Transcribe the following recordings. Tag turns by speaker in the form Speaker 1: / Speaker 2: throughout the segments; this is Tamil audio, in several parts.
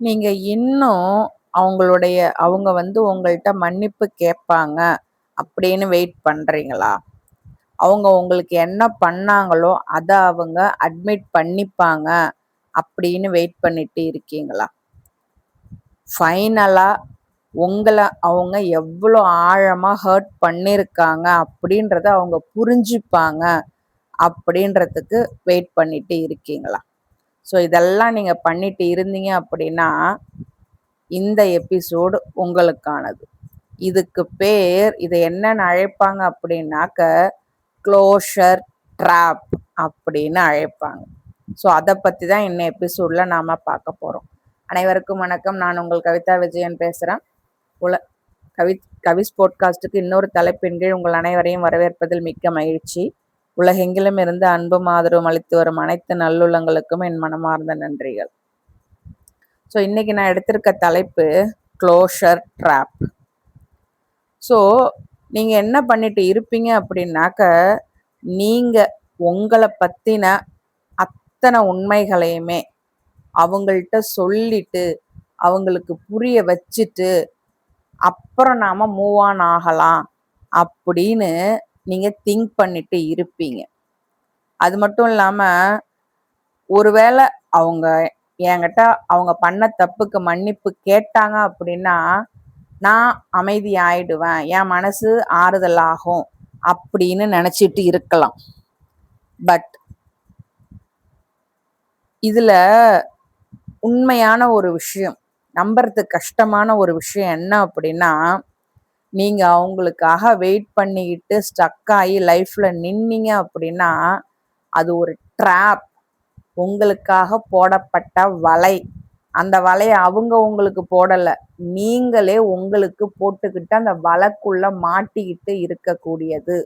Speaker 1: நீங்க இன்னும் அவங்க வந்து உங்கள்ட்ட மன்னிப்பு கேட்பாங்க அப்படின்னு வெயிட் பண்றீங்களா? அவங்க உங்களுக்கு என்ன பண்ணாங்களோ அத அவங்க அட்மிட் பண்ணிப்பாங்க அப்படின்னு வெயிட் பண்ணிட்டு இருக்கீங்களா? ஃபைனலா உங்கள அவங்க எவ்வளோ ஆழமா ஹர்ட் பண்ணியிருக்காங்க அப்படின்றத அவங்க புரிஞ்சுப்பாங்க அப்படின்றதுக்கு வெயிட் பண்ணிட்டு இருக்கீங்களா? ஸோ இதெல்லாம் நீங்க பண்ணிட்டு இருந்தீங்க அப்படின்னா இந்த எபிசோடு உங்களுக்கானது. இதை என்னன்னு அழைப்பாங்க அப்படின்னாக்க க்ளோஷர் ட்ராப் அப்படின்னு அழைப்பாங்க. ஸோ அதை பற்றி தான் இன்னும் எபிசோடில் நாம் பார்க்க போகிறோம். அனைவருக்கும் வணக்கம். நான் உங்கள் கவிதா விஜயன் பேசுகிறேன். உல கவிஸ் போட்காஸ்ட்டுக்கு இன்னொரு தலைப்பின் கீழ் உங்கள் அனைவரையும் வரவேற்பதில் மிக்க மகிழ்ச்சி. உலகெங்கிலும் இருந்து அன்பும் ஆதரவும் அளித்து வரும் அனைத்து நல்லுள்ளங்களுக்கும் என் மனமார்ந்த நன்றிகள். ஸோ இன்னைக்கு நான் எடுத்திருக்க தலைப்பு க்ளோஷர் ட்ராப். ஸோ நீங்கள் என்ன பண்ணிட்டு இருப்பீங்க அப்படின்னாக்க, நீங்கள் உங்களை பற்றின அத்தனை உண்மைகளையுமே அவங்கள்ட்ட சொல்லிட்டு அவங்களுக்கு புரிய வச்சுட்டு அப்புறம் நாம் மூவ் ஆன் ஆகலாம் அப்படின்னு நீங்கள் திங்க் பண்ணிட்டு இருப்பீங்க. அது மட்டும் இல்லாமல், ஒருவேளை அவங்க என்கிட்ட அவங்க பண்ண தப்புக்கு மன்னிப்பு கேட்டாங்க அப்படின்னா நான் அமைதி ஆயிடுவேன், என் மனசு ஆறுதல் ஆகும் அப்படின்னு நினச்சிட்டு இருக்கலாம். பட் இதில் உண்மையான ஒரு விஷயம், நம்புறதுக்கு கஷ்டமான ஒரு விஷயம் என்ன அப்படின்னா, நீங்கள் அவங்களுக்காக வெயிட் பண்ணிக்கிட்டு ஸ்டக் ஆகி லைஃப்பில் நின்னீங்க அப்படின்னா அது ஒரு ட்ராப், உங்களுக்காக போடப்பட்ட வலை. அந்த வலையை அவங்க உங்களுக்கு போடலை, நீங்களே உங்களுக்கு போட்டுக்கிட்டு அந்த வலைக்குள்ள மாட்டிக்கிட்டு இருக்கக்கூடியது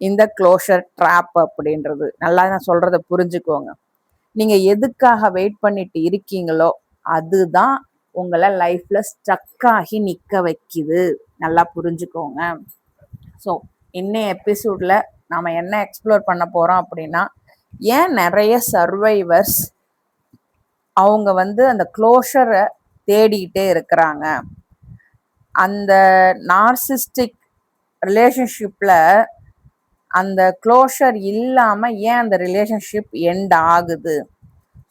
Speaker 1: இந்த க்ளோஷர் ட்ராப் அப்படின்றது. நல்லா நான் சொல்றத புரிஞ்சுக்கோங்க. நீங்க எதுக்காக வெயிட் பண்ணிட்டு இருக்கீங்களோ அதுதான் உங்களை லைஃப்ல ஸ்டக் ஆகி நிக்க வைக்குது. நல்லா புரிஞ்சுக்கோங்க. ஸோ இன்னும் எபிசோட்ல நாம என்ன எக்ஸ்ப்ளோர் பண்ண போறோம் அப்படின்னா, ஏன் நிறைய சர்வைவர்ஸ் அவங்க வந்து அந்த க்ளோஷரை தேடிக்கிட்டே இருக்கிறாங்க, அந்த நார்சிஸ்டிக் ரிலேஷன்ஷிப்ல அந்த க்ளோஷர் இல்லாம ஏன் அந்த ரிலேஷன்ஷிப் எண்ட் ஆகுது,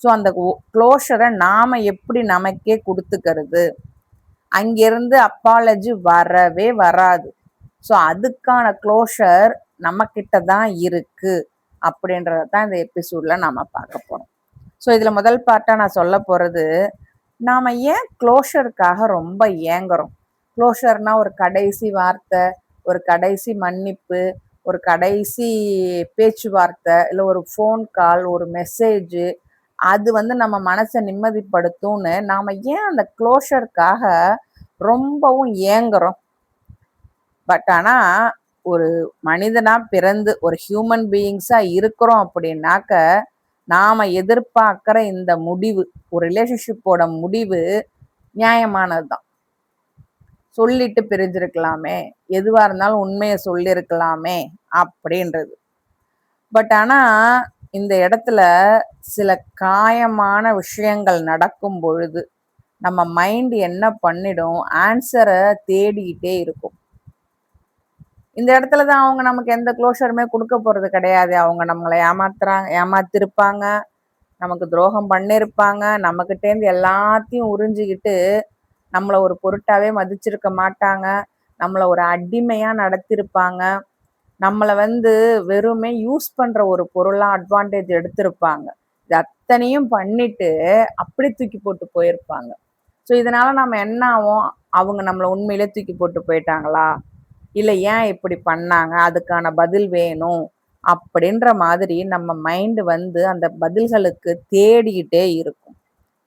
Speaker 1: ஸோ அந்த க்ளோஷரை நாம எப்படி நமக்கே கொடுத்துக்கிறது, அங்கிருந்து அப்பாலஜி வரவே வராது. ஸோ அதுக்கான க்ளோஷர் நம்ம கிட்ட தான் இருக்கு அப்படின்றத தான் இந்த எபிசோட்ல நாம பார்க்க போறோம். ஸோ இதுல முதல் பார்ட்டா நான் சொல்ல போறது, நாம ஏன் க்ளோஷருக்காக ரொம்ப ஏங்குறோம். க்ளோஷர்னா ஒரு கடைசி வார்த்தை, ஒரு கடைசி மன்னிப்பு, ஒரு கடைசி பேச்சுவார்த்தை, இல்லை ஒரு ஃபோன் கால், ஒரு மெசேஜ், அது வந்து நம்ம மனசை நிம்மதிப்படுத்தும்னு நாம ஏன் அந்த க்ளோஷருக்காக ரொம்பவும் ஏங்குறோம். பட் ஆனா ஒரு மனிதனா பிறந்து ஒரு ஹியூமன் பீயிங்ஸா இருக்கிறோம் அப்படின்னாக்க நாம எதிர்பார்க்கிற இந்த முடிவு, ஒரு ரிலேஷன்ஷிப்போட முடிவு நியாயமானது தான். சொல்லிட்டு பிரிஞ்சிருக்கலாமே, எதுவா இருந்தாலும் உண்மையை சொல்லியிருக்கலாமே அப்படின்றது. பட் ஆனா இந்த இடத்துல சில காயமான விஷயங்கள் நடக்கும் பொழுது நம்ம மைண்ட் என்ன பண்ணிடும், ஆன்சரை தேடிக்கிட்டே இருக்கும். இந்த இடத்துல தான் அவங்க நமக்கு எந்த க்ளோஷருமே கொடுக்க போறது கிடையாது. அவங்க நம்மளை ஏமாத்திருப்பாங்க, நமக்கு துரோகம் பண்ணியிருப்பாங்க, நம்மகிட்டேருந்து எல்லாத்தையும் உறிஞ்சிக்கிட்டு நம்மளை ஒரு பொருட்டாவே மதிச்சிருக்க மாட்டாங்க, நம்மளை ஒரு அடிமையா நடத்திருப்பாங்க, நம்மளை வந்து வெறுமே யூஸ் பண்ற ஒரு பொருளா அட்வான்டேஜ் எடுத்திருப்பாங்க. இது அத்தனையும் பண்ணிட்டு அப்படி தூக்கி போட்டு போயிருப்பாங்க. ஸோ இதனால நம்ம என்ன ஆகும், அவங்க நம்மளை உண்மையிலே தூக்கி போட்டு போயிட்டாங்களா, இல்லை ஏன் இப்படி பண்ணாங்க, அதுக்கான பதில் வேணும் அப்படின்ற மாதிரி நம்ம மைண்டு வந்து அந்த பதில்களுக்கு தேடிக்கிட்டே இருக்கும்.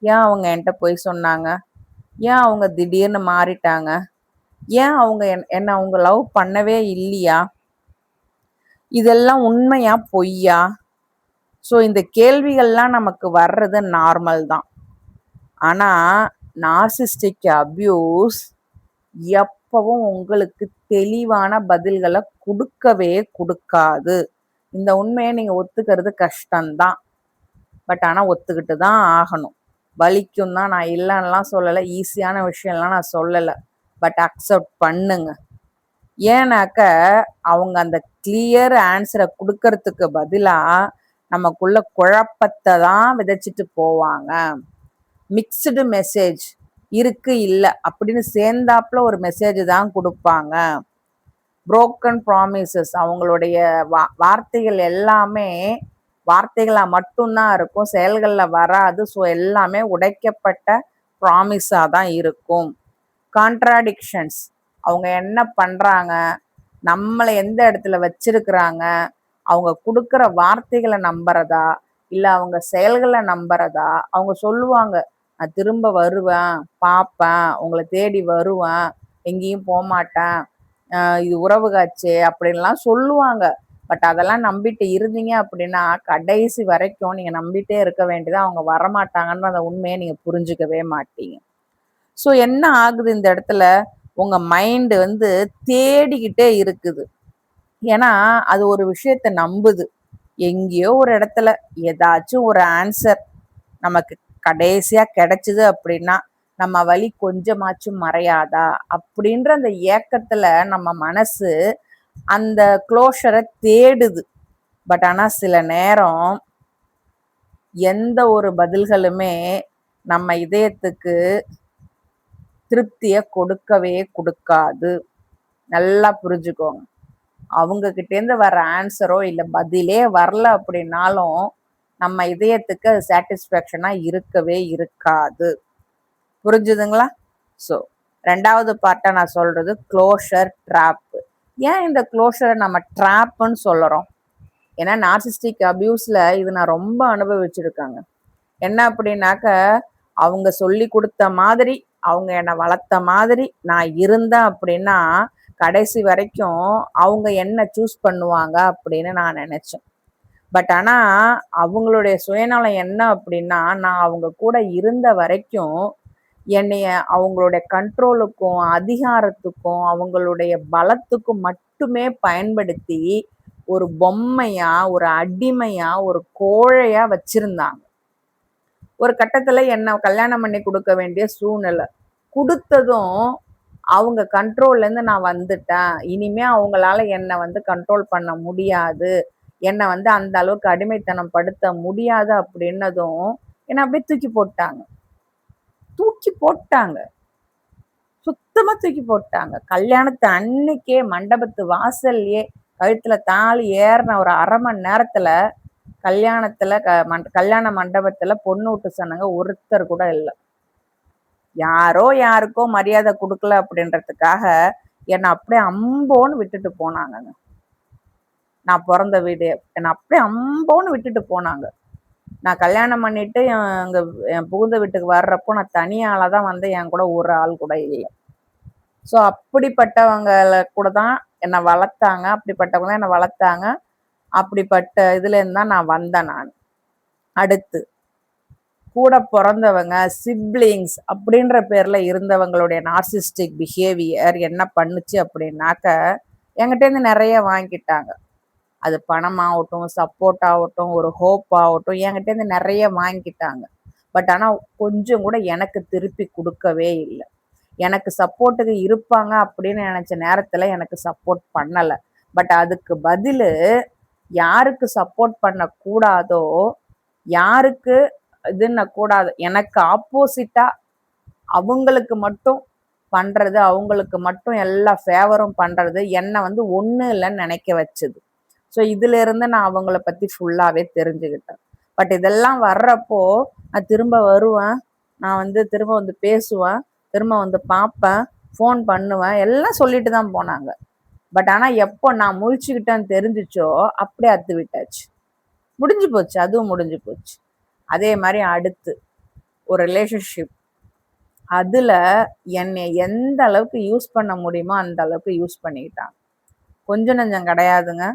Speaker 1: ஏன் அவங்க என்கிட்ட போய் சொன்னாங்க, ஏன் அவங்க திடீர்னு மாறிட்டாங்க, ஏன் அவங்க என்ன அவங்க லவ் பண்ணவே இல்லையா, இதெல்லாம் உண்மையா பொய்யா. ஸோ இந்த கேள்விகள்லாம் நமக்கு வர்றது நார்மல் தான். ஆனால் நார்சிஸ்டிக் அபியூஸ் எப்பவும் உங்களுக்கு தெளிவான பதில்களை கொடுக்கவே கொடுக்காது. இந்த உண்மையை நீங்கள் ஒத்துக்கிறது கஷ்டம்தான், பட் ஆனால் ஒத்துக்கிட்டு தான் ஆகணும். வலிக்கும் தான், நான் இல்லைன்னுலாம் சொல்லலை, ஈஸியான விஷயம்லாம் நான் சொல்லலை. பட் அக்செப்ட் பண்ணுங்க. ஏன்னாக்க அவங்க அந்த கிளியர் ஆன்சரை கொடுக்கறதுக்கு பதிலா நமக்குள்ள குழப்பத்தை தான் விதைச்சிட்டு போவாங்க. மிக்ஸ்டு மெசேஜ் இருக்கு இல்லை அப்படின்னு சேர்ந்தாப்புல ஒரு மெசேஜ் தான் கொடுப்பாங்க. புரோக்கன் ப்ராமிசஸ், அவங்களுடைய வார்த்தைகள் எல்லாமே வார்த்தைகளாக மட்டும்தான் இருக்கும், செயல்களில் வராது. ஸோ எல்லாமே உடைக்கப்பட்ட ப்ராமிஸாக தான் இருக்கும். கான்ட்ராடிக்ஷன்ஸ், அவங்க என்ன பண்ணுறாங்க, நம்மளை எந்த இடத்துல வச்சிருக்கிறாங்க, அவங்க கொடுக்குற வார்த்தைகளை நம்புறதா இல்லை அவங்க செயல்களை நம்புறதா. அவங்க சொல்லுவாங்க, நான் திரும்ப வருவேன், பார்ப்பேன், உங்களை தேடி வருவேன், எங்கேயும் போகமாட்டேன், இது உறவு காட்சி அப்படின்லாம் சொல்லுவாங்க. பட் அதெல்லாம் நம்பிட்டு இருந்தீங்க அப்படின்னா கடைசி வரைக்கும் நீங்கள் நம்பிட்டே இருக்க வேண்டியது, அவங்க வரமாட்டாங்கன்ற அந்த உண்மையை நீங்கள் புரிஞ்சுக்கவே மாட்டீங்க. ஸோ என்ன ஆகுது இந்த இடத்துல, உங்கள் மைண்டு வந்து தேடிக்கிட்டே இருக்குது. ஏன்னா அது ஒரு விஷயத்தை நம்புது. எங்கேயோ ஒரு இடத்துல ஏதாச்சும் ஒரு ஆன்சர் நமக்கு கடைசியாக கிடைச்சிது அப்படின்னா நம்ம வழி கொஞ்சமாச்சும் மறையாதா அப்படின்ற அந்த ஏக்கத்தில் நம்ம மனசு அந்த க்ளோஷரை தேடுது. பட் ஆனால் சில நேரம் எந்த ஒரு பதில்களுமே நம்ம இதயத்துக்கு திருப்தியை கொடுக்கவே கொடுக்காது. நல்லா புரிஞ்சுக்கோங்க. அவங்க கிட்டேருந்து வர ஆன்சரோ இல்லை பதிலே வரல அப்படின்னாலும் நம்ம இதயத்துக்கு அது சாட்டிஸ்ஃபேக்ஷனாக இருக்கவே இருக்காது. புரிஞ்சுதுங்களா? ஸோ 2வது பார்ட்டை நான் சொல்றது க்ளோஷர் ட்ராப்பு. ஏன் இந்த க்ளோஷரை நம்ம ட்ராப்புன்னு சொல்லுறோம்? ஏன்னா நார்சிஸ்டிக் அபியூஸில் இது நான் ரொம்ப அனுபவிச்சிருக்காங்க. என்ன அப்படின்னாக்க, அவங்க சொல்லி கொடுத்த மாதிரி, அவங்க என்னை வளர்த்த மாதிரி நான் இருந்தேன் அப்படின்னா கடைசி வரைக்கும் அவங்க என்ன சூஸ் பண்ணுவாங்க அப்படின்னு நான் நினச்சேன். பட் ஆனால் அவங்களுடைய சுயநலம் என்ன அப்படின்னா, நான் அவங்க கூட இருந்த வரைக்கும் என்னைய அவங்களுடைய கண்ட்ரோலுக்கும் அதிகாரத்துக்கும் அவங்களுடைய பலத்துக்கும் மட்டுமே பயன்படுத்தி ஒரு பொம்மையா, ஒரு அடிமையா, ஒரு கோழையா வச்சிருந்தாங்க. ஒரு கட்டத்துல என்ன கல்யாணம் பண்ணி கொடுக்க வேண்டிய சூழ்நிலை கொடுத்ததும் அவங்க கண்ட்ரோல்ல இருந்து நான் வந்துட்டேன், இனிமே அவங்களால என்னை வந்து கண்ட்ரோல் பண்ண முடியாது, என்னை வந்து அந்த அளவுக்கு அடிமைத்தனம் படுத்த முடியாது அப்படின்னதும் என்னை அப்படியே தூக்கி போட்டாங்க. தூக்கி போட்டாங்க, சுத்தமா தூக்கி போட்டாங்க. கல்யாணத்து அன்னைக்கே மண்டபத்து வாசல்லையே கழுத்துல தாலி ஏறின ஒரு 1/2 மணி நேரத்துல கல்யாண மண்டபத்துல பொண்ணு விட்டு சொன்னாங்க ஒருத்தர் கூட இல்லை. யாரோ யாருக்கோ மரியாதை கொடுக்கல அப்படின்றதுக்காக என்னை அப்படியே அம்போன்னு விட்டுட்டு போனாங்கங்க. நான் பிறந்த வீடு என்னை அப்படியே அம்போன்னு விட்டுட்டு போனாங்க. நான் கல்யாணம் பண்ணிட்டு என் புகுந்த வீட்டுக்கு வர்றப்போ நான் தனியால தான் வந்து என் கூட ஒரு ஆள் கூட இல்லை. ஸோ அப்படிப்பட்டவங்களை கூட தான் என்னை வளர்த்தாங்க, அப்படிப்பட்டவங்க தான் என்னை வளர்த்தாங்க. அப்படிப்பட்ட இதுலேருந்து தான் நான் வந்தேன். நான் அடுத்து கூட பிறந்தவங்க சிப்ளிங்ஸ் அப்படின்ற பேர்ல இருந்தவங்களுடைய நார்சிஸ்டிக் பிஹேவியர் என்ன பண்ணுச்சு அப்படின்னாக்க, என்கிட்டேருந்து நிறைய வாங்கிட்டாங்க. அது பணமாகட்டும், சப்போர்ட் ஆகட்டும், ஒரு ஹோப் ஆகட்டும், என்கிட்டேருந்து நிறைய வாங்கிட்டாங்க. பட் ஆனால் கொஞ்சம் கூட எனக்கு திருப்பி கொடுக்கவே இல்லை. எனக்கு சப்போர்ட்டுக்கு இருப்பாங்க அப்படின்னு நினச்ச நேரத்தில் எனக்கு சப்போர்ட் பண்ணலை. பட் அதுக்கு பதில் யாருக்கு சப்போர்ட் பண்ணக்கூடாதோ, யாருக்கு இதுன்னு கூடாது, எனக்கு ஆப்போசிட்டாக அவங்களுக்கு மட்டும் பண்ணுறது, அவங்களுக்கு மட்டும் எல்லா ஃபேவரும் பண்ணுறது என்னை வந்து ஒன்றும் இல்லைன்னு நினைக்க வச்சுது. ஸோ இதிலிருந்து நான் அவங்கள பற்றி ஃபுல்லாகவே தெரிஞ்சுக்கிட்டேன். பட் இதெல்லாம் வர்றப்போ நான் திரும்ப வருவேன், நான் வந்து திரும்ப வந்து பேசுவேன், திரும்ப வந்து பார்ப்பேன், ஃபோன் பண்ணுவேன், எல்லாம் சொல்லிட்டு தான் போனாங்க. பட் ஆனால் எப்போ நான் முழிச்சுக்கிட்டேன்னு தெரிஞ்சிச்சோ அப்படியே அத்து விட்டாச்சு, முடிஞ்சு போச்சு, அதுவும் முடிஞ்சு போச்சு. அதே மாதிரி அடுத்து ஒரு ரிலேஷன்ஷிப், அதில் என்னை எந்த அளவுக்கு யூஸ் பண்ண முடியுமோ அந்த அளவுக்கு யூஸ் பண்ணிக்கிட்டாங்க. கொஞ்சம் நஞ்சம் கிடையாதுங்க,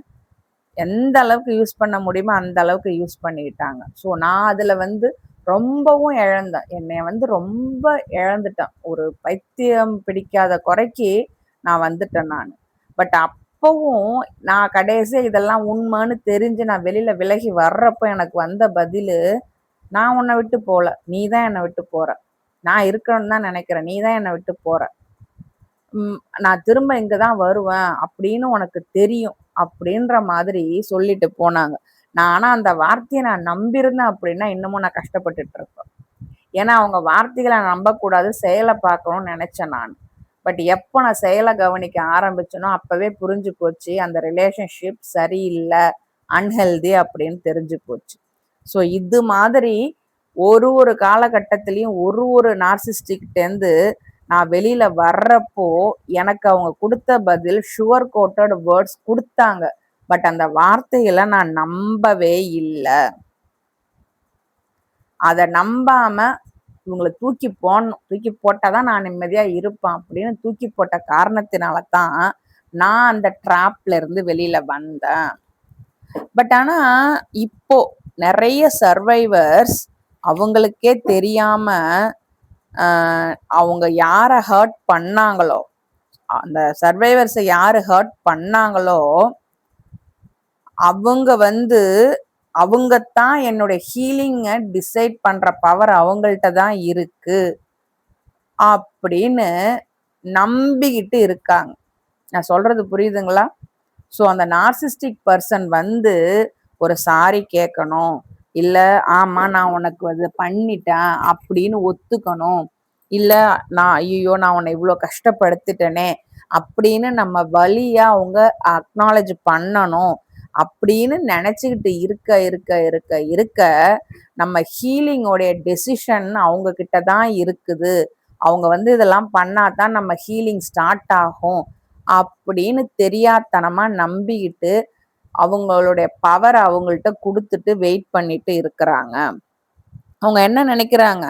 Speaker 1: எந்த அளவுக்கு யூஸ் பண்ண முடியுமோ அந்த அளவுக்கு யூஸ் பண்ணிக்கிட்டாங்க. ஸோ நான் அதில் வந்து ரொம்பவும் இழந்தேன், என்னை வந்து ரொம்ப இழந்துட்டேன். ஒரு பைத்தியம் பிடிக்காத குறைக்கு நான் வந்துட்டேன் நான். பட் அப்பவும் நான் கடைசியாக இதெல்லாம் உண்மைன்னு தெரிஞ்சு நான் வெளியில் விலகி வர்றப்போ எனக்கு வந்த பதில், நான் உன்னை விட்டு போல, நீ தான் என்னை விட்டு போற. நான் இருக்கணும்னு தான் நினைக்கிறேன், நீ தான் என்னை விட்டு போற. நான் திரும்ப இங்க தான் வருவேன் அப்படின்னு உனக்கு தெரியும் அப்படின்ற மாதிரி சொல்லிட்டு போனாங்க. நான் ஆனா அந்த வார்த்தையை நான் நம்பியிருந்தேன் அப்படின்னா இன்னமும் நான் கஷ்டப்பட்டுட்டு இருப்பேன். ஏன்னா அவங்க வார்த்தைகளை நம்பக்கூடாது, செயலை பார்க்கணும்னு நினைச்சேன் நான். பட் எப்போ நான் செயலை கவனிக்க ஆரம்பிச்சேனோ அப்பவே புரிஞ்சு போச்சு அந்த ரிலேஷன்ஷிப் சரியில்லை, அன்ஹெல்தி அப்படின்னு தெரிஞ்சு போச்சு. ஸோ இது மாதிரி ஒரு காலகட்டத்திலையும் ஒரு நார்சிஸ்டிக்டேருந்து நான் வெளியில வர்றப்போ எனக்கு அவங்க கொடுத்த பதில் சுகர் கோட்டட் வேர்ட்ஸ் கொடுத்தாங்க. பட் அந்த வார்த்தைகளை நான் நம்பவே இல்லை. அதை நம்பாம இவங்களை தூக்கி போடணும், தூக்கி போட்டாதான் நான் நிம்மதியா இருப்பேன் அப்படின்னு தூக்கி போட்ட காரணத்தினால தான் நான் அந்த ட்ராப்ல இருந்து வெளியில வந்தேன். பட் ஆனா இப்போ நிறைய சர்வைவர்ஸ் அவங்களுக்கே தெரியாம அவங்க யாரை ஹர்ட் பண்ணாங்களோ, அந்த சர்வைவர்ஸை யாரு ஹர்ட் பண்ணாங்களோ அவங்கத்தான் என்னோட ஹீலிங்கை டிசைட் பண்ற பவர் அவங்கள்ட்ட தான் இருக்கு அப்படின்னு நம்பிக்கிட்டு இருக்காங்க. நான் சொல்றது புரியுதுங்களா? ஸோ அந்த நார்சிஸ்டிக் பர்சன் ஒரு சாரி கேட்கணும், இல்லை ஆமா நான் உனக்கு அது பண்ணிட்டேன் அப்படின்னு ஒத்துக்கணும், இல்லை நான் ஐயோ நான் உன்னை இவ்வளோ கஷ்டப்படுத்திட்டேனே அப்படின்னு நம்ம வழியா அவங்க அக்னாலேஜ் பண்ணணும் அப்படின்னு நினைச்சுக்கிட்டு இருக்க இருக்க இருக்க இருக்க நம்ம ஹீலிங்கோடைய டெசிஷன் அவங்க கிட்ட தான் இருக்குது. அவங்க இதெல்லாம் பண்ணாதான் நம்ம ஹீலிங் ஸ்டார்ட் ஆகும் அப்படின்னு தெரியாதனமா நம்பிக்கிட்டு அவங்களுடைய பவர் அவங்கள்ட்ட கொடுத்துட்டு வெயிட் பண்ணிட்டு இருக்கிறாங்க. அவங்க என்ன நினைக்கிறாங்க,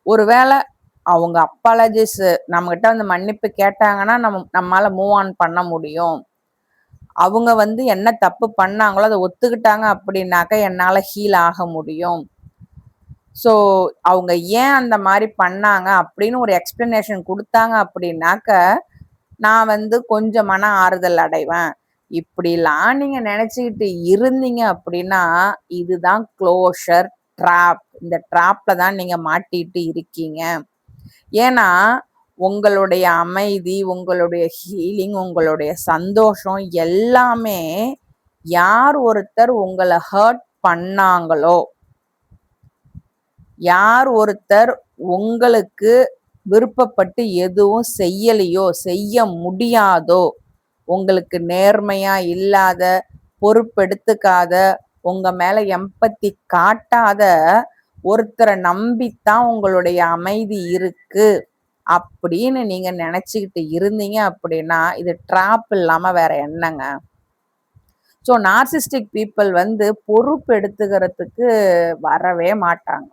Speaker 1: ஒருவேளை அவங்க அப்பாலஜிஸ் நம்மகிட்ட மன்னிப்பு கேட்டாங்கன்னா நம்மளால மூவ் ஆன் பண்ண முடியும். அவங்க என்ன தப்பு பண்ணாங்களோ அதை ஒத்துக்கிட்டாங்க அப்படின்னாக்க என்னால ஹீல் ஆக முடியும். ஸோ அவங்க ஏன் அந்த மாதிரி பண்ணாங்க அப்படின்னு ஒரு எக்ஸ்பிளனேஷன் கொடுத்தாங்க அப்படின்னாக்க நான் கொஞ்சம் மன ஆறுதல் அடைவேன். இப்படிலாம் நீங்க நினைச்சுக்கிட்டு இருந்தீங்க அப்படின்னா இதுதான் க்ளோஷர் ட்ராப். இந்த ட்ராப்ல தான் நீங்க மாட்டிட்டு இருக்கீங்க. ஏன்னா உங்களுடைய அமைதி, உங்களுடைய ஹீலிங், உங்களுடைய சந்தோஷம் எல்லாமே யார் ஒருத்தர் உங்களை ஹர்ட் பண்ணாங்களோ, யார் ஒருத்தர் உங்களுக்கு விருப்பப்பட்டு எதுவும் செய்யலையோ, செய்ய முடியாதோ, உங்களுக்கு நேர்மையா இல்லாத, பொறுப்பெடுத்துக்காத, உங்க மேல எம்பத்தி காட்டாத ஒருத்தரை நம்பித்தான் உங்களுடைய அமைதி இருக்கு அப்படின்னு நீங்க நினைச்சுக்கிட்டு இருந்தீங்க அப்படின்னா இது ட்ராப் இல்லாம வேற என்னங்க? ஸோ நார்சிஸ்டிக் பீப்புள் பொறுப்பு எடுத்துக்கிறதுக்கு வரவே மாட்டாங்க.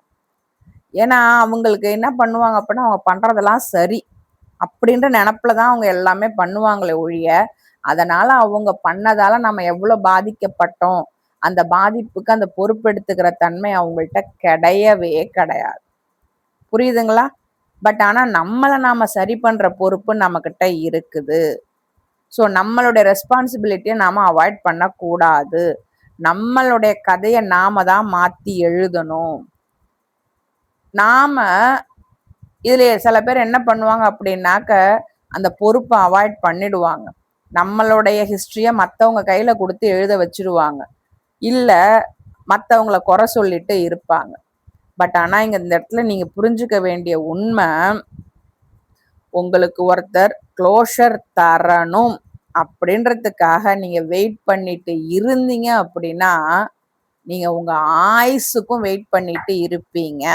Speaker 1: ஏன்னா அவங்களுக்கு என்ன பண்ணுவாங்க அப்படின்னா அவங்க பண்றதெல்லாம் சரி அப்படின்ற நினப்புல தான் அவங்க எல்லாமே பண்ணுவாங்களே ஒழிய, அதனால அவங்க பண்ணதால நம்ம எவ்வளவு பாதிக்கப்பட்டோம், அந்த பாதிப்புக்கு அந்த பொறுப்பெடுத்துக்கிற தன்மை அவங்கள்ட்ட கிடையவே கிடையாது. புரியுதுங்களா? பட் ஆனா நம்மளை நாம சரி பண்ற பொறுப்பு நம்ம கிட்ட இருக்குது. ஸோ நம்மளுடைய ரெஸ்பான்சிபிலிட்டியை நாம அவாய்ட் பண்ணக்கூடாது. நம்மளுடைய கதையை நாம தான் மாத்தி எழுதணும். நாம இதுல சில பேர் என்ன பண்ணுவாங்க அப்படின்னாக்க அந்த பொறுப்பை அவாய்ட் பண்ணிடுவாங்க. நம்மளுடைய ஹிஸ்டரிய மற்றவங்க கையில கொடுத்து எழுத வச்சிருவாங்க, இல்ல மற்றவங்களை குறை சொல்லிட்டு இருப்பாங்க. பட் ஆனா இந்த இடத்துல நீங்க புரிஞ்சுக்க வேண்டிய உண்மை, உங்களுக்கு ஒருத்தர் க்ளோஷர் தரணும் அப்படின்றதுக்காக நீங்க வெயிட் பண்ணிட்டு இருந்தீங்க அப்படின்னா நீங்க உங்க ஆயுசுக்கும் வெயிட் பண்ணிட்டு இருப்பீங்க.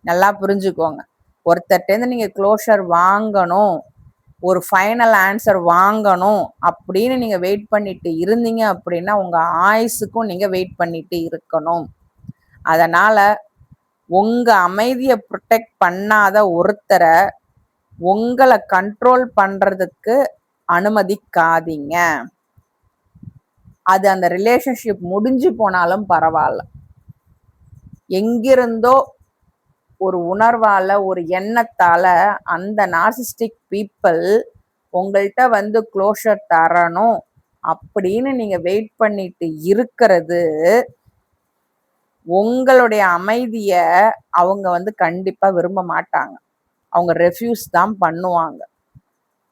Speaker 1: நல்லா புரிஞ்சுக்கோங்க. ஒருத்தர்கிட்ட நீங்க க்ளோஷர் வாங்கணும், ஒரு ஃபைனல் ஆன்சர் வாங்கணும் அப்படின்னு நீங்க வெயிட் பண்ணிட்டு இருந்தீங்க அப்படின்னா உங்க ஆயுசுக்கும் நீங்க வெயிட் பண்ணிட்டு இருக்கணும். அதனால உங்க அமைதியை ப்ரொடெக்ட் பண்ணாத ஒருத்தரை உங்களை கண்ட்ரோல் பண்றதுக்கு அனுமதிக்காதீங்க. அது அந்த ரிலேஷன்ஷிப் முடிஞ்சு போனாலும் பரவாயில்ல, எங்கிருந்தோ ஒரு உணர்வால ஒரு எண்ணத்தால அந்த நார்சிஸ்டிக் பீப்புள் உங்கள்கிட்ட க்ளோஷர் தரணும் அப்படின்னு நீங்க வெயிட் பண்ணிட்டு இருக்கிறது உங்களுடைய அமைதிய அவங்க வந்து கண்டிப்பா விரும்ப மாட்டாங்க. அவங்க ரெஃப்யூஸ் தான் பண்ணுவாங்க.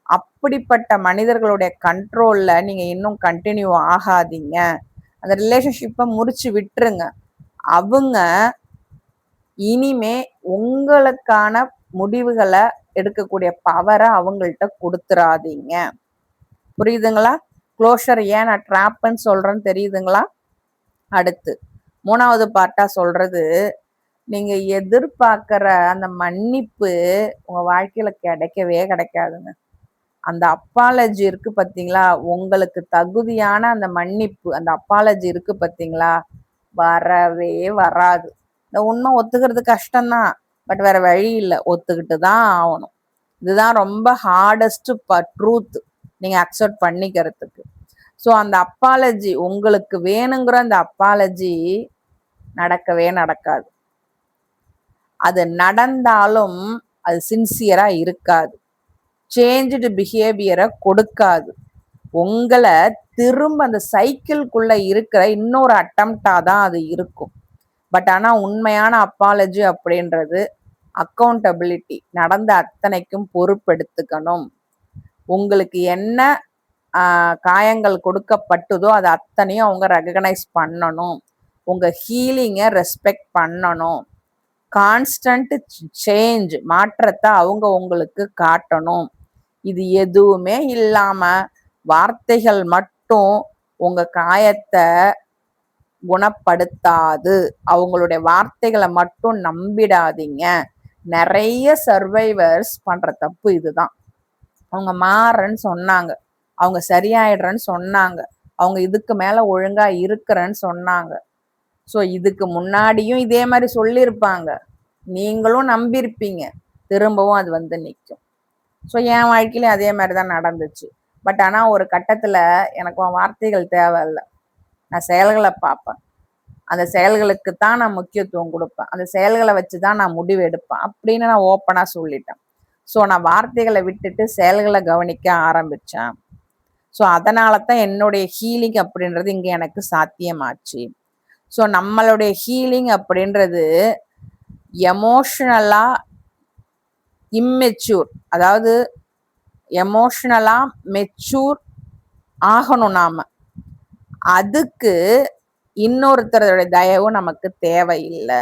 Speaker 1: அப்படிப்பட்ட மனிதர்களுடைய கண்ட்ரோல்ல நீங்க இன்னும் கண்டினியூ ஆகாதீங்க. அந்த ரிலேஷன்ஷிப்பை முறிச்சு விட்டுருங்க. அவங்க இனிமே உங்களுக்கான முடிவுகளை எடுக்கக்கூடிய பவரை அவங்கள்ட்ட கொடுத்துறாதீங்க. புரியுதுங்களா? க்ளோஷர் ஏன் நான் ட்ராப்னு சொல்றேன்னு தெரியுதுங்களா? அடுத்து 3வது பார்ட்டா சொல்றது, நீங்க எதிர்பார்க்கிற அந்த மன்னிப்பு உங்க வாழ்க்கையில கிடைக்கவே கிடைக்காதுங்க. அந்த அப்பாலஜி இருக்கு பார்த்தீங்களா? உங்களுக்கு தகுதியான அந்த மன்னிப்பு, அந்த அப்பாலஜி இருக்கு பார்த்தீங்களா? வரவே வராது. இந்த உண்மை ஒத்துக்கிறது கஷ்டம்தான். பட் வேற வழி இல்ல. ஒத்துக்கிட்டு தான் ஆகணும். இதுதான் ரொம்ப ஹார்டஸ்ட் ட்ரூத் நீங்க அக்செப்ட் பண்ணிக்கிறதுக்கு. ஸோ அந்த அப்பாலஜி உங்களுக்கு வேணுங்கிற அந்த அப்பாலஜி நடக்கவே நடக்காது. அது நடந்தாலும் அது சின்சியரா இருக்காது. சேஞ்ச்டு பிஹேவியரை கொடுக்காது. உங்களை திரும்ப அந்த சைக்கிள்குள்ள இருக்கிற இன்னொரு அட்டம்ப்டா தான் அது இருக்கும். பட் ஆனா உண்மையான அப்பாலஜி அப்படின்றது அக்கௌண்டபிலிட்டி, நடந்த அத்தனைக்கும் பொறுப்பெடுத்துக்கணும். உங்களுக்கு என்ன காயங்கள் கொடுக்கப்பட்டதோ அது அத்தனையும் அவங்க ரெகக்னைஸ் பண்ணணும். உங்க ஹீலிங்கை ரெஸ்பெக்ட் பண்ணணும். கான்ஸ்டன்ட் சேஞ்ச், மாற்றத்தை அவங்க உங்களுக்கு காட்டணும். இது எதுவுமே இல்லாம வார்த்தைகள் மட்டும் உங்க காயத்தை குணப்படுத்தாது. அவங்களுடைய வார்த்தைகளை மட்டும் நம்பிடாதீங்க. நிறைய சர்வைவர்ஸ் பண்ற தப்பு இதுதான். அவங்க மாறுறேன்னு சொன்னாங்க, அவங்க சரியாயிடுறேன்னு சொன்னாங்க, அவங்க இதுக்கு மேல ஒழுங்கா இருக்கிறேன்னு சொன்னாங்க. ஸோ இதுக்கு முன்னாடியும் இதே மாதிரி சொல்லியிருப்பாங்க, நீங்களும் நம்பியிருப்பீங்க. திரும்பவும் அது வந்து நிற்கும். ஸோ என் வாழ்க்கையில அதே மாதிரி தான் நடந்துச்சு. பட் ஆனால் ஒரு கட்டத்தில் எனக்கு வார்த்தைகள் தேவையில்லை, நான் செயல்களை பார்ப்பேன். அந்த செயல்களுக்கு தான் நான் முக்கியத்துவம் கொடுப்பேன். அந்த செயல்களை வச்சு தான் நான் முடிவு எடுப்பேன் அப்படின்னு நான் ஓப்பனாக சொல்லிட்டேன். ஸோ நான் வார்த்தைகளை விட்டுட்டு செயல்களை கவனிக்க ஆரம்பித்தேன். ஸோ அதனால தான் என்னுடைய ஹீலிங் அப்படின்றது இங்கே எனக்கு சாத்தியமாச்சு. ஸோ நம்மளுடைய ஹீலிங் அப்படின்றது எமோஷ்னலாக இம்மெச்சூர், அதாவது எமோஷ்னலாக மெச்சூர் ஆகணும். நாம் அதுக்கு இன்னொருத்தரோட தயவு நமக்கு தேவையில்லை.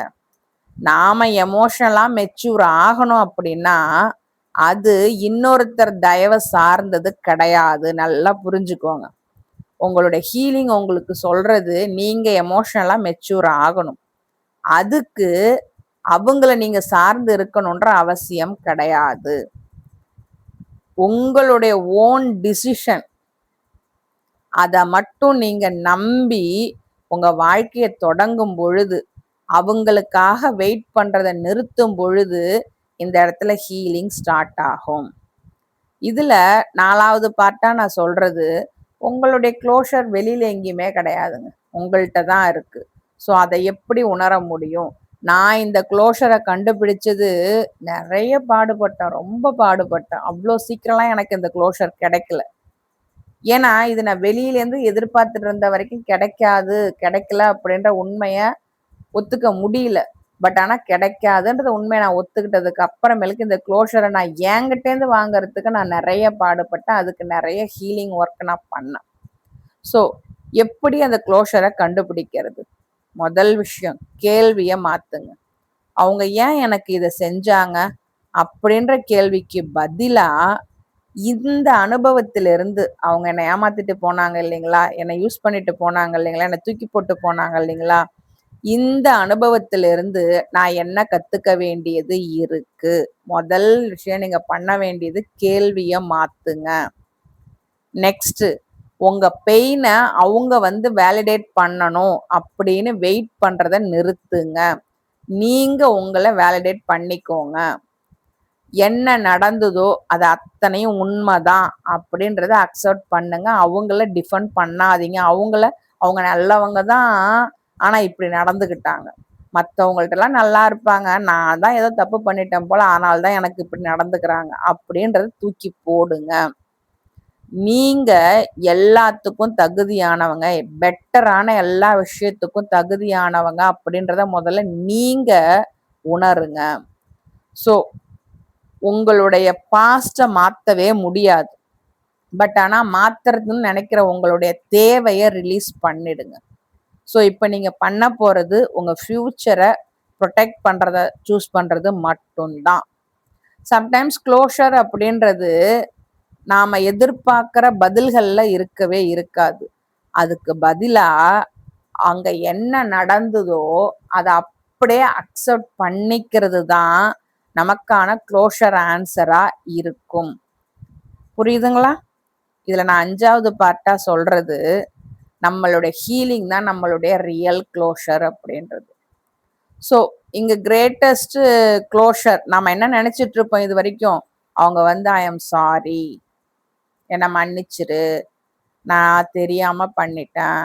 Speaker 1: நாம எமோஷ்னலாக மெச்சூர் ஆகணும் அப்படின்னா அது இன்னொருத்தர் தயவை சார்ந்தது கிடையாது. நல்லா புரிஞ்சுக்கோங்க. உங்களுடைய ஹீலிங் உங்களுக்கு சொல்றது நீங்க எமோஷ்னலாக மெச்சூர் ஆகணும். அதுக்கு அவங்கள நீங்க சார்ந்து இருக்கணுன்ற அவசியம் கிடையாது. உங்களுடைய ஓன் டிசிஷன், அதை மட்டும் நீங்க நம்பி உங்க வாழ்க்கையை தொடங்கும் பொழுது, அவங்களுக்காக வெயிட் பண்றதை நிறுத்தும் பொழுது இந்த இடத்துல ஹீலிங் ஸ்டார்ட் ஆகும். இதுல 4வது பார்ட்டா நான் சொல்றது, உங்களுடைய க்ளோஷர் வெளியில எங்கேயுமே கிடையாதுங்க, உங்கள்கிட்ட தான் இருக்கு. ஸோ அதை எப்படி உணர முடியும்? நான் இந்த க்ளோஷரை கண்டுபிடிச்சது நிறைய பாடுபட்டேன், ரொம்ப பாடுபட்டேன். அவ்வளோ சீக்கிரம்லாம் எனக்கு இந்த க்ளோஷர் கிடைக்கல. ஏன்னா இது நான் வெளியிலேருந்து எதிர்பார்த்துட்டு இருந்த வரைக்கும் கிடைக்கல அப்படின்ற உண்மையை ஒத்துக்க முடியல. பட் ஆனால் கிடைக்காதுன்றத உண்மையை நான் ஒத்துக்கிட்டதுக்கு அப்புறமேலுக்கு இந்த க்ளோஷரை நான் என்கிட்டேருந்து வாங்கறதுக்கு நான் நிறைய பாடுபட்டேன். அதுக்கு நிறைய ஹீலிங் ஒர்க் நான் பண்ணேன். ஸோ எப்படி அந்த க்ளோஷரை கண்டுபிடிக்கிறது? முதல் விஷயம், கேள்வியை மாற்றுங்க. அவங்க ஏன் எனக்கு இதை செஞ்சாங்க அப்படின்ற கேள்விக்கு பதிலாக இந்த அனுபவத்திலிருந்து, அவங்க என்னை ஏமாத்திட்டு போனாங்க இல்லைங்களா, என்னை யூஸ் பண்ணிட்டு போனாங்க இல்லைங்களா, என்னை தூக்கி போட்டு போனாங்க இல்லைங்களா, இந்த அனுபவத்திலிருந்து நான் என்ன கத்துக்க வேண்டியது இருக்கு? முதல் விஷயம் நீங்க பண்ண வேண்டியது கேள்வியை மாத்துங்க. நெக்ஸ்ட், உங்க பெயினை அவங்க வந்து வேலிடேட் பண்ணணும் அப்படின்னு வெயிட் பண்றத நிறுத்துங்க. நீங்க உங்களை வேலிடேட் பண்ணிக்கோங்க. என்ன நடந்ததோ அது அத்தனையும் உண்மைதான் அப்படின்றத அக்செப்ட் பண்ணுங்க. அவங்கள டிஃபெண்ட் பண்ணாதீங்க. அவங்க நல்லவங்க தான், ஆனா இப்படி நடந்துக்கிட்டாங்க. மற்றவங்கள்ட்டலாம் நல்லா இருப்பாங்க, நான் தான் ஏதோ தப்பு பண்ணிட்டேன் போல, அதனால தான் எனக்கு இப்படி நடந்துக்கிறாங்க அப்படின்றத தூக்கி போடுங்க. நீங்க எல்லாத்துக்கும் தகுதியானவங்க, பெட்டரான எல்லா விஷயத்துக்கும் தகுதியானவங்க அப்படின்றத முதல்ல நீங்க உணருங்க. ஸோ உங்களுடைய பாஸ்ட்டை மாற்றவே முடியாது. பட் ஆனால் மாத்துறதுன்னு நினைக்கிற உங்களுடைய தேவையை ரிலீஸ் பண்ணிடுங்க. ஸோ இப்போ நீங்கள் பண்ண போகிறது உங்கள் ஃப்யூச்சரை ப்ரொடெக்ட் பண்ணுறத சூஸ் பண்ணுறது மட்டும்தான். சம்டைம்ஸ் க்ளோஷர் அப்படின்றது நாம் எதிர்பார்க்குற பதில்களில் இருக்கவே இருக்காது. அதுக்கு பதிலாக அங்கே என்ன நடந்ததோ அதை அப்படியே அக்செப்ட் பண்ணிக்கிறது தான் நமக்கான க்ளோஷர் ஆன்சராக இருக்கும். புரியுதுங்களா? இதில் நான் 5வது பார்ட்டாக சொல்கிறது நம்மளுடைய ஹீலிங் தான் நம்மளுடைய ரியல் க்ளோஷர் அப்படின்றது. ஸோ இங்கே கிரேட்டஸ்ட் க்ளோஷர் நம்ம என்ன நினச்சிட்டு இருப்போம் இது வரைக்கும், அவங்க வந்து ஐ எம் சாரி, என்னை மன்னிச்சிரு, நான் தெரியாமல் பண்ணிட்டேன்,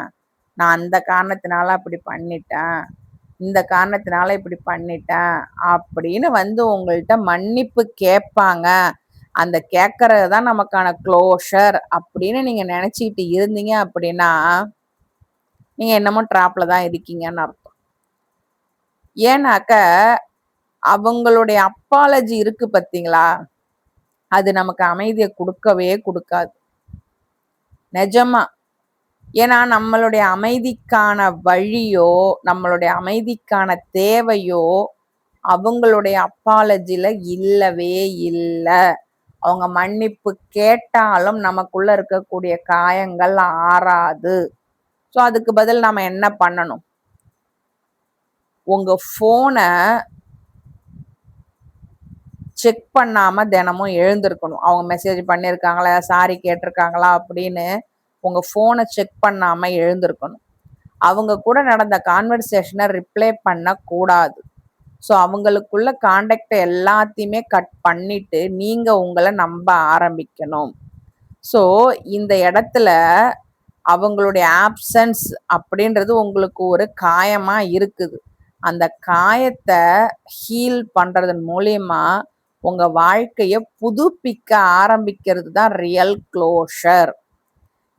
Speaker 1: நான் அந்த காரணத்தினால அப்படி பண்ணிட்டேன், இந்த காரணத்தினால இப்படி பண்ணிட்டேன் அப்படின்னு வந்து உங்கள்கிட்ட மன்னிப்பு கேட்பாங்க. அந்த கேட்கறது தான் நமக்கான க்ளோஷர் அப்படின்னு நீங்க நினைச்சிட்டு இருந்தீங்க அப்படின்னா நீங்க என்னமோ ட்ராப்ல தான் இருக்கீங்கன்னு அர்த்தம். ஏன்னாக்க அவங்களுடைய அப்பாலஜி இருக்கு பார்த்தீங்களா, அது நமக்கு அமைதியை கொடுக்கவே கொடுக்காது, நிஜமா. ஏன்னா நம்மளுடைய அமைதிக்கான வழியோ நம்மளுடைய அமைதிக்கான தேவையோ அவங்களுடைய அப்பாலஜில இல்லவே இல்லை. அவங்க மன்னிப்பு கேட்டாலும் நமக்குள்ள இருக்கக்கூடிய காயங்கள் ஆறாது. ஸோ அதுக்கு பதில் நம்ம என்ன பண்ணணும், உங்க போனை செக் பண்ணாம தினமும் எழுந்திருக்கணும். அவங்க மெசேஜ் பண்ணியிருக்காங்களா, சாரி கேட்டிருக்காங்களா அப்படின்னு உங்க போனை செக் பண்ணாம எழுந்திருக்கணும். அவங்க கூட நடந்த கான்வர்சேஷனை ரிப்ளை பண்ணக்கூடாது. ஸோ அவங்களுக்குள்ள கான்டாக்ட் எல்லாத்தையுமே கட் பண்ணிட்டு நீங்க உங்களை நம்ப ஆரம்பிக்கணும். ஸோ இந்த இடத்துல அவங்களுடைய ஆப்சன்ஸ் அப்படின்றது உங்களுக்கு ஒரு காயமா இருக்குது. அந்த காயத்தை ஹீல் பண்றதன் மூலியமா உங்க வாழ்க்கைய புதுப்பிக்க ஆரம்பிக்கிறது தான் ரியல் க்ளோஷர்.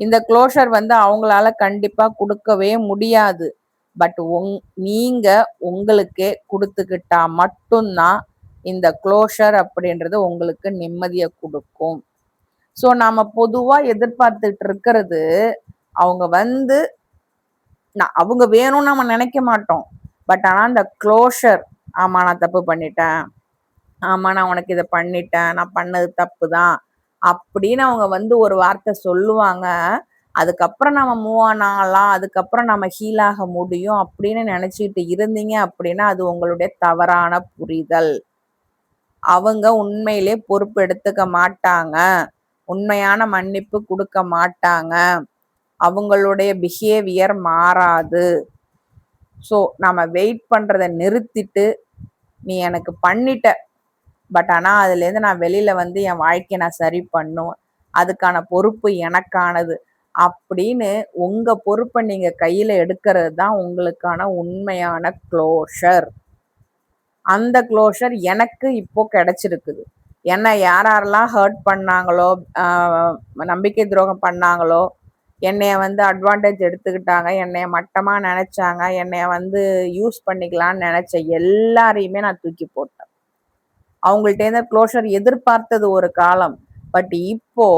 Speaker 1: இந்த க்ளோஷர் வந்து அவங்களால கண்டிப்பா கொடுக்கவே முடியாது. பட் நீங்க உங்களுக்கே கொடுத்துக்கிட்டா மட்டும்தான் இந்த க்ளோஷர் அப்படின்றது உங்களுக்கு நிம்மதியை கொடுக்கும். ஸோ நாம பொதுவா எதிர்பார்த்துட்டு இருக்கிறது அவங்க வந்து அவங்க வேணும்னு நம்ம நினைக்க மாட்டோம். பட் ஆனால் அந்த க்ளோஷர், ஆமா நான் தப்பு பண்ணிட்டேன், ஆமா நான் உனக்கு இதை பண்ணிட்டேன், நான் பண்ணது தப்பு தான் அப்படின்னு அவங்க வந்து ஒரு வார்த்தை சொல்லுவாங்க. அதுக்கப்புறம் நம்ம மூவ் ஆன் ஆகலாம், அதுக்கப்புறம் நம்ம ஹீல் ஆக முடியும் அப்படின்னு நினைச்சிட்டு இருந்தீங்க அப்படின்னா அது உங்களுடைய தவறான புரிதல். அவங்க உண்மையிலே பொறுப்பு எடுத்துக்க மாட்டாங்க, உண்மையான மன்னிப்பு கொடுக்க மாட்டாங்க, அவங்களுடைய பிஹேவியர் மாறாது. ஸோ நம்ம வெயிட் பண்ணுறதை நிறுத்திட்டு நீ எனக்கு பண்ணிட்ட, பட் ஆனால் அதுலேருந்து நான் வெளியில் வந்து என் வாழ்க்கையை நான் சரி பண்ணுவேன், அதுக்கான பொறுப்பு எனக்கானது அப்படின்னு உங்கள் பொறுப்பை நீங்கள் கையில் எடுக்கிறது தான் உங்களுக்கான உண்மையான க்ளோஷர். அந்த க்ளோஷர் எனக்கு இப்போ கிடைச்சிருக்குது. என்னை யாரெல்லாம் ஹர்ட் பண்ணாங்களோ, நம்பிக்கை துரோகம் பண்ணாங்களோ, என்னைய வந்து அட்வான்டேஜ் எடுத்துக்கிட்டாங்க, என்னைய மட்டமாக நினச்சாங்க, என்னைய வந்து யூஸ் பண்ணிக்கலான்னு நினச்ச எல்லாரையுமே நான் தூக்கி போட்டேன். அவங்கள்ட்டேருந்து க்ளோஷர் எதிர்பார்த்தது ஒரு காலம். பட் இப்போ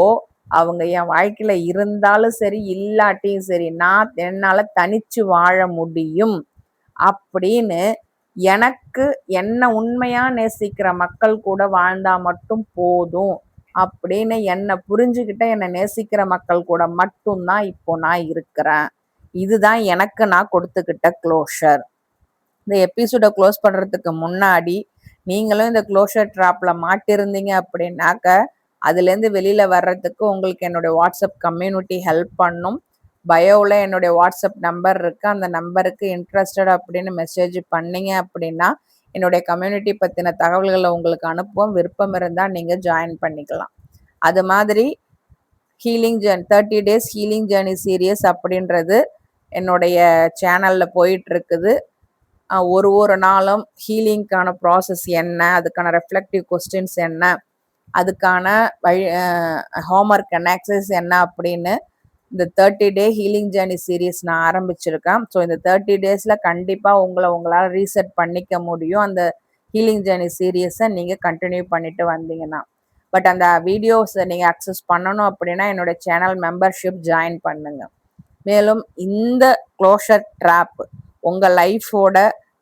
Speaker 1: அவங்க என் வாழ்க்கையில இருந்தாலும் சரி இல்லாட்டியும் சரி நான் என்னால் தனிச்சு வாழ முடியும் அப்படின்னு எனக்கு என்ன உண்மையா நேசிக்கிற மக்கள் கூட வாழ்ந்தா மட்டும் போதும் அப்படின்னு என்னை புரிஞ்சுக்கிட்ட என்னை நேசிக்கிற மக்கள் கூட மட்டும்தான் இப்போ நான் இருக்கிறேன். இதுதான் எனக்கு நான் கொடுத்துக்கிட்ட க்ளோஷர். இந்த எபிசோடை க்ளோஸ் பண்ணுறதுக்கு முன்னாடி நீங்களும் இந்த க்ளோஷர் ட்ராப்ல மாட்டிருந்தீங்க அப்படின்னாக்க அதுலேருந்து வெளியில் வர்றதுக்கு உங்களுக்கு என்னுடைய வாட்ஸ்அப் கம்யூனிட்டி ஹெல்ப் பண்ணும். பயோவில் என்னுடைய வாட்ஸ்அப் நம்பர் இருக்குது, அந்த நம்பருக்கு இன்ட்ரெஸ்டட் அப்படின்னு மெசேஜ் பண்ணீங்க அப்படின்னா என்னுடைய கம்யூனிட்டி பற்றின தகவல்களை உங்களுக்கு அனுப்புவோம். விருப்பம் இருந்தால் நீங்கள் ஜாயின் பண்ணிக்கலாம். அது மாதிரி healing journey 30 days healing journey series அப்படின்றது என்னுடைய சேனலில் போயிட்டுருக்குது. ஒரு நாளும் ஹீலிங்க்கான ப்ராசஸ் என்ன, அதுக்கான ரெஃப்ளெக்டிவ் கொஸ்டின்ஸ் என்ன, அதுக்கான வழி ஹோம்ஒர்க் அண்ட் எக்ஸசைஸ் என்ன அப்படின்னு இந்த 30 டே ஹீலிங் ஜேர்னி சீரீஸ் நான் ஆரம்பிச்சிருக்கேன். ஸோ இந்த 30 டேஸில் கண்டிப்பாக உங்களால் ரீசெட் பண்ணிக்க முடியும் அந்த ஹீலிங் ஜேர்னி சீரீஸை நீங்கள் கண்டினியூ பண்ணிட்டு வந்தீங்கன்னா. பட் அந்த வீடியோஸை நீங்கள் அக்சஸ் பண்ணணும் அப்படின்னா என்னோட சேனல் மெம்பர்ஷிப் ஜாயின் பண்ணுங்க. மேலும் இந்த க்ளோஷர் ட்ராப் உங்கள் லைஃபோட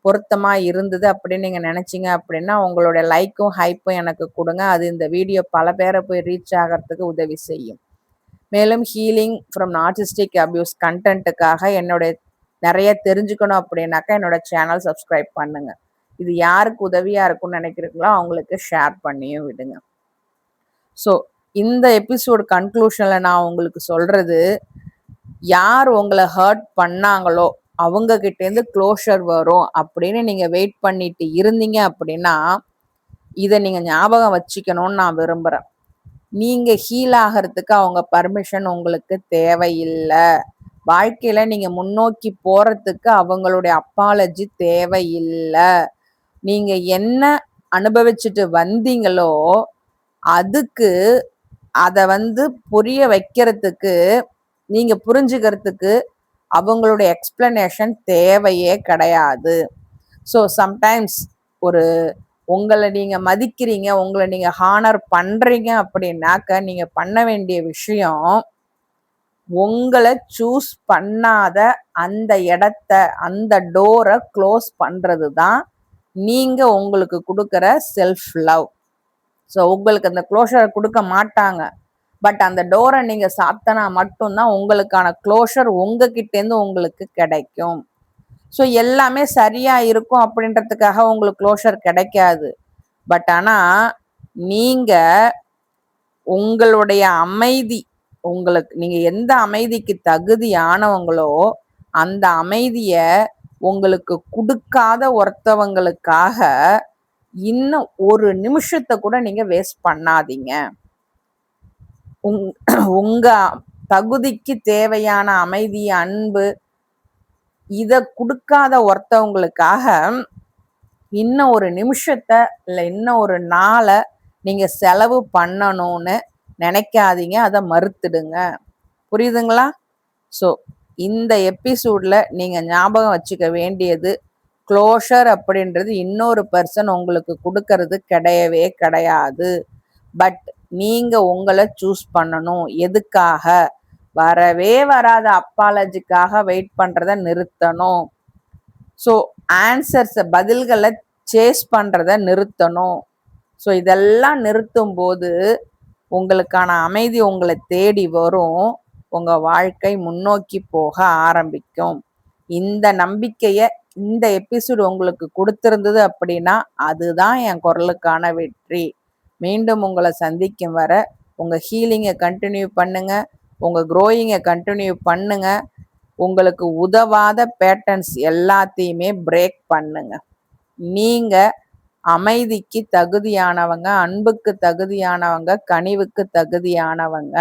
Speaker 1: பொருத்தமாக இருந்தது அப்படின்னு நீங்கள் நினச்சிங்க அப்படின்னா உங்களுடைய லைக்கும் ஹைப்பும் எனக்கு கொடுங்க. அது இந்த வீடியோ பல பேரை போய் ரீச் ஆகிறதுக்கு உதவி செய்யும். மேலும் ஹீலிங் ஃப்ரம் நார்சிஸ்டிக் அபியூஸ் கண்டென்ட்டுக்காக என்னோட நிறைய தெரிஞ்சுக்கணும் அப்படின்னாக்கா என்னோட சேனல் சப்ஸ்கிரைப் பண்ணுங்க. இது யாருக்கு உதவியாக இருக்கும்னு நினைக்கிறீங்களோ அவங்களுக்கு ஷேர் பண்ணியும் விடுங்க. ஸோ இந்த எபிசோடு கன்க்ளூஷனில் நான் உங்களுக்கு சொல்கிறது, யார் உங்களை ஹர்ட் பண்ணாங்களோ அவங்க கிட்டேருந்து க்ளோஷர் வரும் அப்படின்னு நீங்கள் வெயிட் பண்ணிட்டு இருந்தீங்க அப்படின்னா இதை நீங்கள் ஞாபகம் வச்சுக்கணும்னு நான் விரும்புகிறேன். நீங்கள் ஹீல் ஆகிறதுக்கு அவங்க பர்மிஷன் உங்களுக்கு தேவையில்லை. வாழ்க்கையில் நீங்கள் முன்னோக்கி போகிறதுக்கு அவங்களுடைய அப்பாலஜி தேவையில்லை. நீங்கள் என்ன அனுபவிச்சுட்டு வந்தீங்களோ அதுக்கு அதை புரிய வைக்கிறதுக்கு நீங்கள் புரிஞ்சுக்கிறதுக்கு அவங்களுடைய எக்ஸ்பிளனேஷன் தேவையே கிடையாது. ஸோ சம்டைம்ஸ் உங்களை நீங்கள் மதிக்கிறீங்க, உங்களை நீங்கள் ஹானர் பண்ணுறீங்க அப்படின்னாக்க நீங்கள் பண்ண வேண்டிய விஷயம் உங்களை சூஸ் பண்ணாத அந்த இடத்த அந்த டோரை க்ளோஸ் பண்ணுறது தான் நீங்கள் உங்களுக்கு கொடுக்குற செல்ஃப் லவ். ஸோ உங்களுக்கு அந்த க்ளோஷரை கொடுக்க மாட்டாங்க. பட் அந்த டோரை நீங்கள் சாத்தினா மட்டும்தான் உங்களுக்கான க்ளோஷர் உங்ககிட்டேருந்து உங்களுக்கு கிடைக்கும். ஸோ எல்லாமே சரியாக இருக்கும் அப்படின்றதுக்காக உங்களுக்கு க்ளோஷர் கிடைக்காது. பட் ஆனால் நீங்கள் உங்களுடைய அமைதி, நீங்கள் எந்த அமைதிக்கு தகுதியானவங்களோ அந்த அமைதியை உங்களுக்கு கொடுக்காத ஒருத்தவங்களுக்காக இன்னும் ஒரு நிமிஷத்தை கூட நீங்கள் வேஸ்ட் பண்ணாதீங்க. உங்கள் தகுதிக்கு தேவையான அமைதி, அன்பு இதை கொடுக்காத ஒருத்தவங்களுக்காக இன்னும் ஒரு நிமிஷத்தை இல்லை இன்னும் ஒரு நாளை நீங்கள் செலவு பண்ணணும்னு நினைக்காதீங்க. அதை மறுத்துடுங்க. புரியுதுங்களா? ஸோ இந்த எபிசோடில் நீங்கள் ஞாபகம் வச்சுக்க வேண்டியது, க்ளோஷர் அப்படின்றது இன்னொரு பர்சன் உங்களுக்கு கொடுக்கறது கிடையவே கிடையாது. பட் நீங்கள் உங்களை சூஸ் பண்ணணும். எதுக்காக? வரவே வராத அப்பாலஜிக்காக வெயிட் பண்ணுறதை நிறுத்தணும். ஸோ ஆன்சர்ஸை, பதில்களை சேஸ் பண்ணுறதை நிறுத்தணும். ஸோ இதெல்லாம் நிறுத்தும் போது உங்களுக்கான அமைதி உங்களை தேடி வரும். உங்கள் வாழ்க்கை முன்னோக்கி போக ஆரம்பிக்கும். இந்த நம்பிக்கையை இந்த எபிசோடு உங்களுக்கு கொடுத்துருந்தது அப்படின்னா அதுதான் என் குரலுக்கான வெற்றி. மீண்டும் உங்களை சந்திக்கும் வர உங்கள் ஹீலிங்கை கண்டினியூ பண்ணுங்க, உங்கள் க்ரோயிங்கை கண்டினியூ பண்ணுங்க. உங்களுக்கு உதவாத பேட்டர்ன்ஸ் எல்லாத்தையுமே பிரேக் பண்ணுங்க. நீங்கள் அமைதிக்கு தகுதியானவங்க, அன்புக்கு தகுதியானவங்க, கனிவுக்கு தகுதியானவங்க.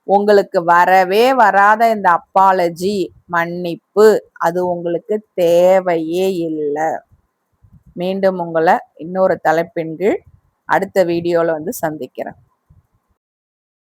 Speaker 1: உங்களுக்கு வரவே வராத இந்த அப்பாலஜி, மன்னிப்பு, அது உங்களுக்கு தேவையே இல்லை. மீண்டும் உங்களை இன்னொரு தலைப்பின் கீழ் அடுத்த வீடியோவில் சந்திக்கிறேன்.